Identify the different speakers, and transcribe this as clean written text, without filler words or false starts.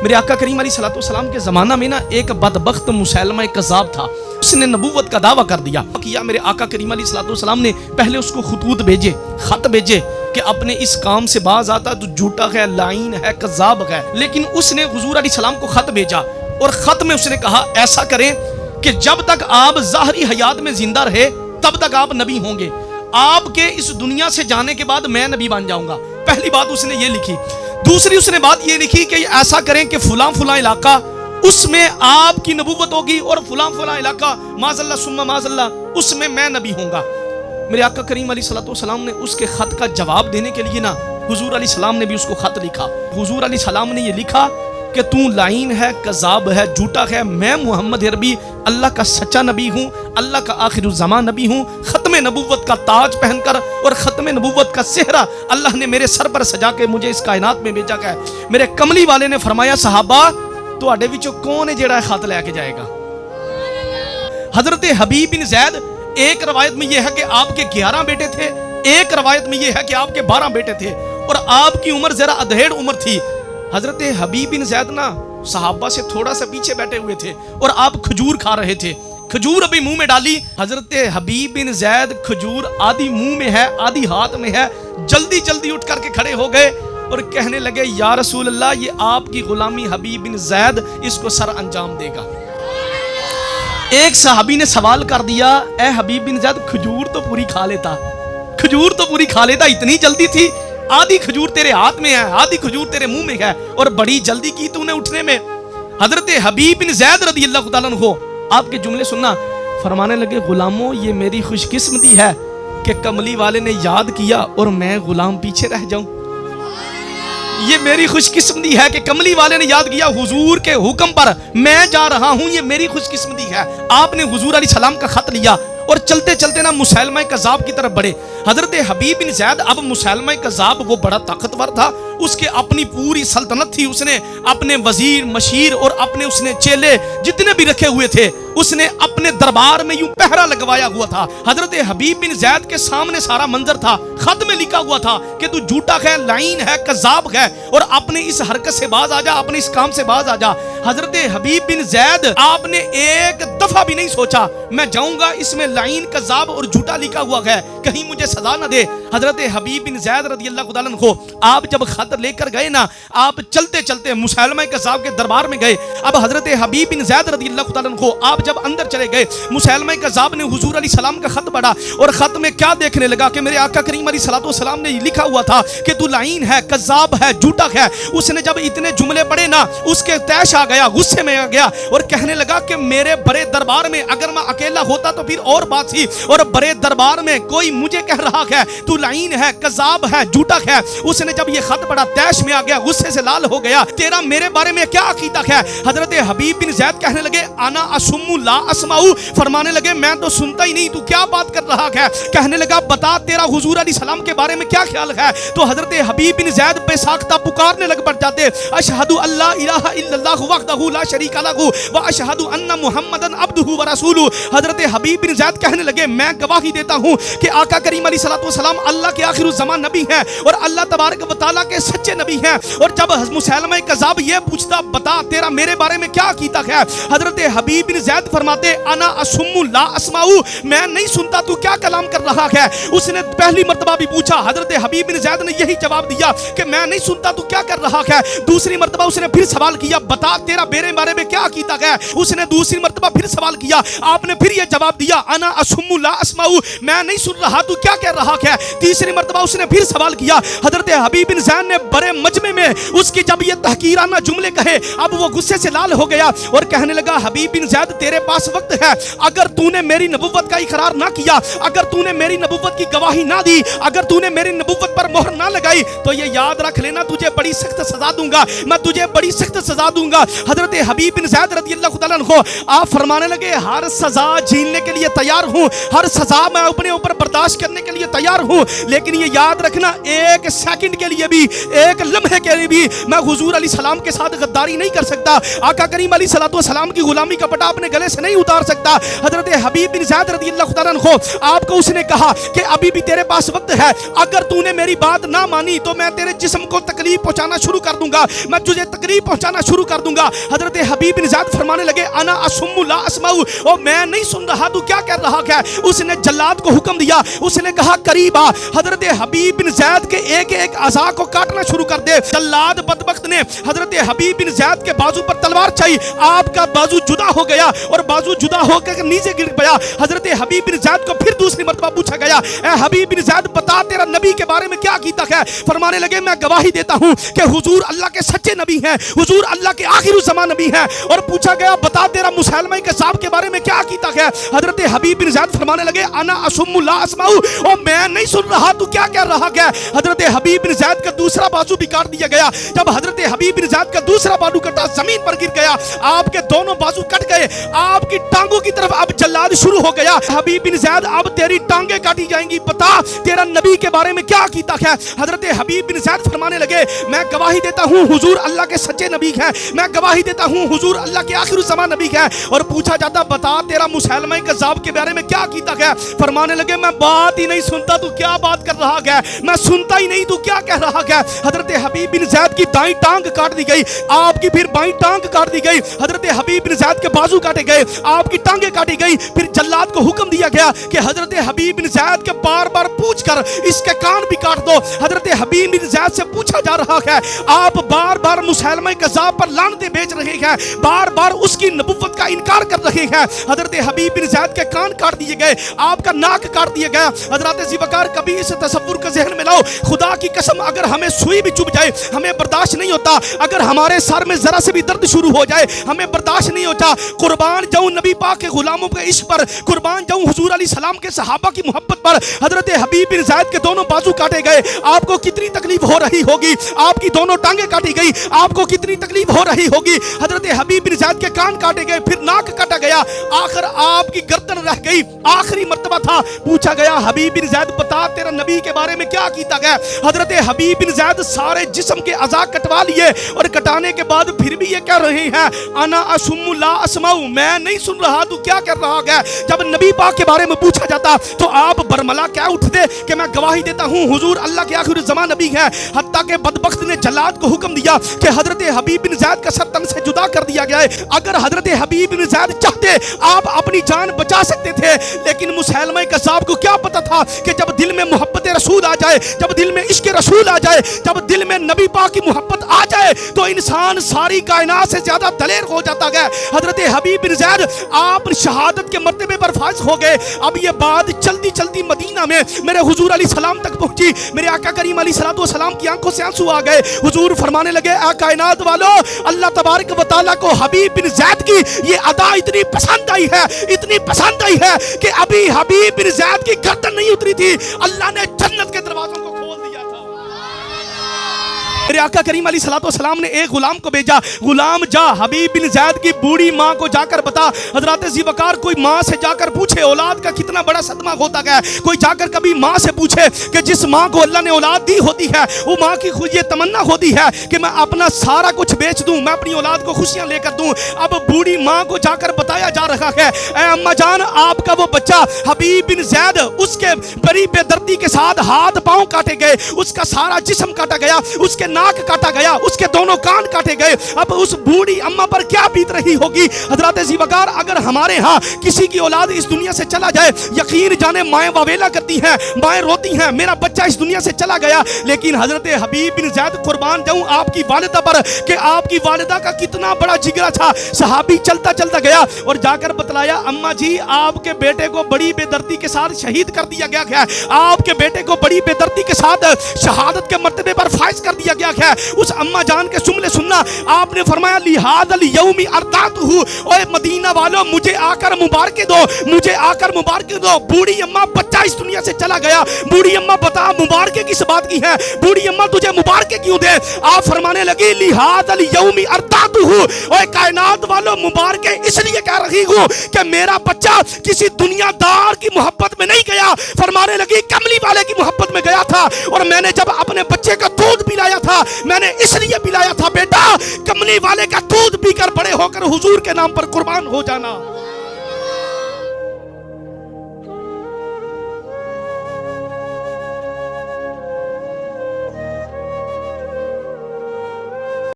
Speaker 1: میرے آقا کریم علیہ الصلوۃ والسلام کے زمانہ میں نا ایک بدبخت مسیلمہ کذاب تھا، اس نے نبوت کا دعویٰ کر دیا کہ میرے آقا کریم علیہ الصلوۃ والسلام نے پہلے اس کو خط بھیجے کہ اپنے اس کام سے باز آتا تو جھوٹا ہے، لعین ہے، کذاب ہے۔ لیکن اس نے حضور علیہ السلام کو خط بھیجا اور خط میں اس نے کہا ایسا کریں کہ جب تک آپ ظاہری حیات میں زندہ رہے تب تک آپ نبی ہوں گے، آپ کے اس دنیا سے جانے کے بعد میں نبی بن جاؤں گا۔ پہلی بات اس نے یہ لکھی۔ دوسری اس نے بات یہ لکھی کہ ایسا کریں کہ فلاں فلاں علاقہ اس میں آپ کی نبوت ہوگی اور فلاں فلاں علاقہ معاذ اللہ ثم معاذ اللہ اس میں میں نبی ہوں گا۔ میرے آقا کریم علیہ الصلوۃ والسلام نے اس کے خط کا جواب دینے کے لیے نا حضور علیہ السلام نے بھی اس کو خط لکھا۔ حضور علیہ السلام نے یہ لکھا کہ تو لعین ہے، کذاب ہے، جھوٹا ہے، میں محمد عربی اللہ کا سچا نبی ہوں، اللہ کا آخر الزمان نبی ہوں، ختم نبوت کا تاج پہن کر اور ختم نبوت کا صحرا اللہ نے میرے سر پر سجا کے مجھے اس کائنات میں بھیجا ہے۔ میرے کملی والے نے فرمایا صحابہ تواڈے وچوں کون ہے جیڑا خط لے کے جائے گا؟ حضرت حبیب بن زید، ایک روایت میں یہ ہے کہ آپ کے 11 بیٹے تھے، ایک روایت میں یہ ہے کہ آپ کے 12 بیٹے تھے اور آپ کی عمر ذرا ادھیڑ عمر تھی۔ حضرت حبیب بن زید نا صحابہ سے تھوڑا سا پیچھے بیٹھے ہوئے تھے اور آپ کھجور کھا رہے تھے، کھجور ابھی منہ میں ڈالی۔ حضرت حبیب بن زید کھجور آدھی منہ میں ہے آدھی ہاتھ میں ہے، جلدی جلدی اٹھ کر کے کھڑے ہو گئے اور کہنے لگے یا رسول اللہ یہ آپ کی غلامی حبیب بن زید اس کو سر انجام دے گا۔ ایک صحابی نے سوال کر دیا اے حبیب بن زید کھجور تو پوری کھا لیتا، کھجور تو پوری کھا لیتا، اتنی جلدی تھی؟ آدھی کھجور تیرے ہاتھ میں ہے آدھی کھجور تیرے منہ میں ہے اور بڑی جلدی کی تو نے اٹھنے میں۔ حضرت حبیب بن زید رضی اللہ تعالیٰ عنہ آپ کے جملے سننا، فرمانے لگے غلاموں یہ میری خوش قسمتی ہے کہ کملی والے نے یاد کیا اور میں غلام پیچھے رہ جاؤں۔ یہ میری خوش قسمتی ہے کہ کملی والے نے یاد کیا، حضور کے حکم پر میں جا رہا ہوں، یہ میری خوش قسمتی ہے۔ آپ نے حضور علیہ السلام کا خط لیا اور چلتے چلتے نا مسیلمہ کذاب کی طرف بڑھے۔ حضرت حبیب بن زید اب مسیلمہ کذاب وہ بڑا طاقتور تھا، اس کے اپنی پوری سلطنت تھی، اس نے اپنے وزیر مشیر اور اپنے اس نے چیلے جتنے بھی رکھے ہوئے تھے اس نے اپنے دربار میں یوں پہرا لگوایا ہوا تھا۔ حضرت حبیب بن زید کے سامنے سارا منظر تھا، خط میں لکھا ہوا تھا کہ تو جھوٹا ہے، لعین ہے، کذاب ہے اور اپنے اس حرکت سے باز آ جا، اپنے اس کام سے باز آ جا۔ حضرت حبیب بن زید آپ نے ایک دفعہ بھی نہیں سوچا میں جاؤں گا اس میں لعین، کذاب اور جھوٹا لکھا ہوا ہے، کہیں مجھے سزا نہ دے۔ حضرت حبیب بن زید رضی اللہ تعالیٰ عنہ آپ جب خط لے کر گئے نا، آپ چلتے چلتے مسیلمہ کذاب کے دربار میں گئے۔ اب حضرت حبیب بن زید رضی اللہ تعالیٰ عنہ آپ جب اندر چلے گئے، مسیلمہ کذاب نے حضور علیہ السلام کا خط پڑھا اور خط میں کیا دیکھنے لگا کہ میرے آقا کریم علیہ الصلوۃ والسلام نے لکھا ہوا تھا کہ تو لعین ہے، کذاب ہے، جھوٹا ہے۔ اس نے جب اتنے جملے پڑھے نا اس کے طیش آ گیا، غصے میں آ گیا اور کہنے لگا کہ میرے بڑے دربار میں اگر میں اکیلا ہوتا تو پھر اور بات تھی، اور بڑے دربار میں کوئی مجھے کہہ رہا ہے تو لعین ہے، کذاب ہے، جھوٹا ہے۔ اس نے جب یہ خط پڑھا طیش میں آ گیا، غصے سے لال ہو گیا، تیرا میرے بارے میں کیا عقیدہ ہے؟ حضرت حبیب بن زید کہنے لگے انا اسم لا اسمع، فرمانے لگے میں تو سنتا ہی نہیں، تو کیا بات کر رہا ہے؟ کہنے لگا بتا تیرا حضور علیہ السلام کے بارے میں کیا خیال ہے؟ تو حضرت حبیب بن زید بے ساختہ پکارنے لگ پڑ جاتے، اشہد اللہ الہ الا اللہ وحدہ لا شریک لہ واشہد ان محمدن عبدہ ورسولہ۔ حضرت حبیب بن زید کہنے لگے میں گواہی دیتا ہوں کہ آقا کریم علیہ الصلوۃ والسلام اللہ کے آخر الزمان نبی ہیں اور اللہ تبارک و تعالیٰ کے سچے نبی ہیں۔ اور جب مسیلمہ کذاب یہ پوچھتا بتا تیرا میرے بارے میں کیا عقیدہ ہے، حضرت حبیب بن زید فرماتے انا اسم لا اسمع، میں نہیں سنتا تو کیا کلام کر رہا ہے۔ اس نے پہلی مرتبہ بھی پوچھا، حضرت حبیب بن زید نے یہی جواب دیا کہ میں نہیں سنتا تو کیا کر رہا ہے۔ دوسری مرتبہ اس نے پھر سوال کیا بتا تیرا میرے بارے میں کیا عقیدہ ہے۔ اس نے دوسری مرتبہ پھر سوال کیا، آپ نے پھر یہ جواب دیا انا اسم لا اسمع، میں نہیں سن رہا تو کیا کہہ رہا ہے۔ تیسری مرتبہ اس نے پھر سوال کیا، حضرت حبیب بن زید نے بڑے مجمع میں اس کی جب یہ تحقیرانہ جملے کہے اب وہ غصے سے لال ہو گیا اور کہنے لگا حبیب بن زید تیرے پاس وقت ہے، اگر تو نے میری نبوت کا اقرار نہ کیا، اگر تو نے میری نبوت کی گواہی نہ دی، اگر تو نے میری نبوت پر مہر نہ لگائی تو یہ یاد رکھ لینا تجھے بڑی سخت سزا دوں گا، میں تجھے بڑی سخت سزا دوں گا۔ حضرت حبیب بن زید رضی اللہ تعالیٰ عنہ آپ فرمانے لگے ہر سزا جھیلنے کے لیے تیار ہوں، ہر سزا میں اپنے اوپر برداشت کرنے کے لیے تیار ہوں، لیکن یہ یاد رکھنا ایک سیکنڈ کے لیے بھی, ایک لمحے کے لیے بھی میں حضور علیہ السلام کے ساتھ غداری نہیں کر سکتا. آقا کریم علیہ الصلوۃ والسلام کی غلامی کا پٹا اپنے گلے سے نہیں اتار سکتا. حضرت حبیب بن زید رضی اللہ تعالیٰ عنہ آپ کو اس نے کہا کہ ابھی بھی تیرے پاس وقت ہے, اگر تو نے میری بات نہ مانی تو میں تیرے جسم کو تکلیف پہنچانا شروع کر دوں گا, میں تجھے تکلیف پہنچانا شروع کر دوں گا. حضرت حبیب بن زید فرمانے لگے انا اسم لا اسمع, اور میں نہیں سن رہا تو کیا کہہ رہا ہے. اس نے جلاد کو حکم دیا, اس نے کہا قریب آ, حضرت حبیب بن زید کے ایک ایک اعضاء کو کاٹنا شروع کر دے. جلاد بدبخت نے حضرت حبیب بن زید کے بازو پر تلوار چائی, آپ کا بازو جدا ہو گیا اور بازو جدا ہو کر نیچے گر گیا. حضرت حبیب بن زید کو پھر دوسری مرتبہ پوچھا گیا, اے حبیب بن زید بتا تیرا نبی کے بارے میں کیا عقیدہ ہے. فرمانے لگے میں گواہی دیتا ہوں کہ حضور اللہ کے سچے نبی ہیں, حضور اللہ کے آخر الزمان نبی ہیں. اور پوچھا گیا بتا تیرا مسیلمہ کذاب کے بارے میں کیا عقیدہ ہے. حضرت حبیب بن زید فرمانے لگے انا اسم لا اسمع, اور میں نہیں سن رہا تو کیا کہہ رہا ہے. حضرت حبیب بن زید کا دوسرا بازو بھی کاٹ دیا گیا. جب حضرت حبیب بن زید کا دوسرا بازو کٹا زمین پر گر گیا, آپ کے دونوں بازو کٹ گئے, آپ کی ٹانگوں کی طرف اب جلاد شروع ہو گیا. حبیب بن زید اب تیری ٹانگیں کاٹی جائیں گی, بتا تیرا نبی کے بارے میں کیا عقیدہ ہے. حضرت حبیب بن زید فرمانے لگے میں گواہی دیتا ہوں حضور اللہ کے سچے نبی ہیں, میں گواہی دیتا ہوں حضور اللہ کے آخر الزمان نبی ہیں. اور پوچھا جاتا بتا تیرا مسیلمہ کذاب کے بارے میں کیا عقیدہ ہے. فرمانے لگے میں بات ہی نہیں سنتا تو کیا بات کر رہا ہے, میں سنتا ہی نہیں تو کیا کہہ رہا ہے. حضرت حبیب بن زید کی دائیں ٹانگ کاٹ دی گئی, آپ کی پھر بائیں ٹانگ کاٹ دی گئی. حضرت حبیب بن زید کے بازو کاٹے گئے, آپ کی ٹانگیں کاٹی گئی. پھر جلاد کو حکم دیا گیا کہ حضرت حبیب بن زید کے بار بار پوچھ کر اس کے کان بھی کاٹ دو. حضرت حبیب بن زید سے پوچھا جا رہا ہے آپ بار بار مسیلمہ کذاب پر لعنتیں بیچ رہے ہیں, بار بار اس کی نبوت کا انکار کر رہے ہیں. حضرت حبیب بن زید کے کان کاٹ دیے گئے, آپ کا ناک کاٹ دیا گیا. حضرت ذوالفقار کبھی اس تصور کا ذہن میں لاؤ, خدا کی قسم اگر ہمیں سوئی بھی چبھ جائے ہمیں برداشت نہیں ہوتا, اگر ہمارے سر میں ذرا سے بھی درد شروع ہو جائے ہمیں برداشت نہیں ہوتا. قربان جاؤں نبی پاک کے غلاموں کے عشق پر, قربان جاؤں حضور علیہ السلام کے صحابہ کی محبت پر. حضرت حبیب بن زید کے دونوں بازو کاٹے گئے, آپ کو کتنی تکلیف ہو رہی ہوگی. آپ کی دونوں ٹانگیں کاٹی گئی, آپ کو کتنی تکلیف ہو رہی ہوگی. حضرت حبیب بن زید کے کان کاٹے گئے, پھر ناک کاٹا گیا, آخر آپ کی گردن رہ گئی. آخری مرتبہ تھا, پوچھا گیا حبیب بن زید بتا تیرا نبی کے بارے میں کیا عقیدہ ہے. حضرت حبیب بن زید سارے جسم کے اعضاء کٹوا لیے, اور کٹانے کے بعد پھر بھی یہ کہہ رہے ہیں انا اسم لا اسمع, میں نہیں سن رہا تو کیا کر رہا ہے. جب نبی پاک کے بارے میں پوچھا جاتا تو آپ برملا کیا اٹھتے کہ میں گواہی دیتا ہوں حضور اللہ کے آخر الزمان نبی ہے. حتیٰ کہ بدبخت نے جلاد کو حکم دیا کہ حضرت حبیب بن زید کا سر تن سے جدا کر دیا گیا ہے. اگر حضرت حبیب بن زید چاہتے آپ اپنی جان بچا سکتے تھے, لیکن مسیلمہ کذاب کو کیا پتا تھا کہ جب دل میں محبت رسول آ جائے, جب دل میں عشق رسول آ جائے, جب دل میں نبی پاک کی محبت آ جائے تو انسان ساری کائنات سے زیادہ دلیر ہو جاتا ہے. حضرت حبیب بن زید آپ شہادت کے مرتبے پر فائز ہو گئے. اب یہ بات چلتی چلتی مدینہ میں میرے حضور علیہ السلام تک پہنچی. میرے آقا کریم علیہ الصلوۃ والسلام کی آنکھوں سے آنسو آ گئے. حضور فرمانے لگے اے کائنات والو, اللہ تبارک و تعالیٰ کو حبیب بن زید کی یہ ادا اتنی پسند آئی ہے, اتنی پسند آئی ہے کہ ابھی حبیب بن زید کی گردن نہیں اتری تھی, اللہ نے جنت کے دروازوں کو کھول دیا تھا. میرے آقا کریم علیہ الصلوۃ والسلام نے ایک غلام کو بھیجا, غلام جا حبیب بن زید کی بوڑھی ماں کو جا کر بتا. حضرت ذوالفقار کوئی ماں سے جا کر پوچھے اولاد کا کتنا بڑا صدمہ ہوتا ہے. کوئی جا کر کبھی ماں سے پوچھے کہ جس ماں کو اللہ نے اولاد دی ہوتی ہے وہ ماں کی خود یہ تمنا ہوتی ہے کہ میں اپنا سارا کچھ بیچ دوں, میں اپنی اولاد کو خوشیاں لے کر دوں. اب بوڑھی ماں کو جا کر بتایا جا رہا ہے اے اماں جان آپ کا وہ بچہ حبیب بن زید, اس کے بڑی بے دردی کے ساتھ ہاتھ پاؤں کاٹے گئے, اس کا سارا جسم کاٹا گیا, اس کے ناک کاٹا گیا, اس کے دونوں کان کاٹے گئے. اب اس بوڑھی اماں پر کیا بیت رہی ہوگی. حضرت ذوالفقار اگر ہمارے ہاں کسی کی اولاد اس دنیا سے چلا جائے, یقین جانے مائیں واویلا کرتی ہیں, مائیں روتی ہیں میرا بچہ اس دنیا سے چلا گیا. لیکن حضرت حبیب بن زید قربان جاؤں آپ کی والدہ پر کہ آپ کی والدہ کا کتنا بڑا جگرا تھا. صحابی چلتا چلتا گیا اور جا کر بتلایا اماں جی آپ کے بیٹے کو بڑی بے دردی کے ساتھ شہید کر دیا گیا ہے, آپ کے بیٹے کو بڑی بے دردی کے ساتھ شہادت کے مرتبے پر فائز کر دیا گیا کیا ہے اس اما جان کے جملے سننا. آپ نے فرمایا لہذا الیوم ارضعتہ، اے مدینہ والو مجھے آ کر مبارکیں دو، مجھے آ کر مبارکیں دو. بوڑھی اماں بچہ اس دنیا سے چلا گیا. بوڑھی اماں بتا مبارکیں کس بات کی ہے؟ بوڑھی اماں تجھے مبارکیں کیوں دے؟ آپ فرمانے لگی لہذا الیوم ارضعتہ، اے کائنات والو مبارکیں اس لیے کہہ رہی ہوں کہ میرا بچہ کسی دنیا دار کی محبت میں نہیں گیا. فرمانے لگی کملی والے کی محبت میں گیا تھا، اور میں نے جب اپنے بچے کا دودھ پلایا تھا میں نے اس لیے پلایا تھا بیٹا کملی والے کا دودھ پی کر بڑے ہو کر حضور کے نام پر قربان ہو جانا.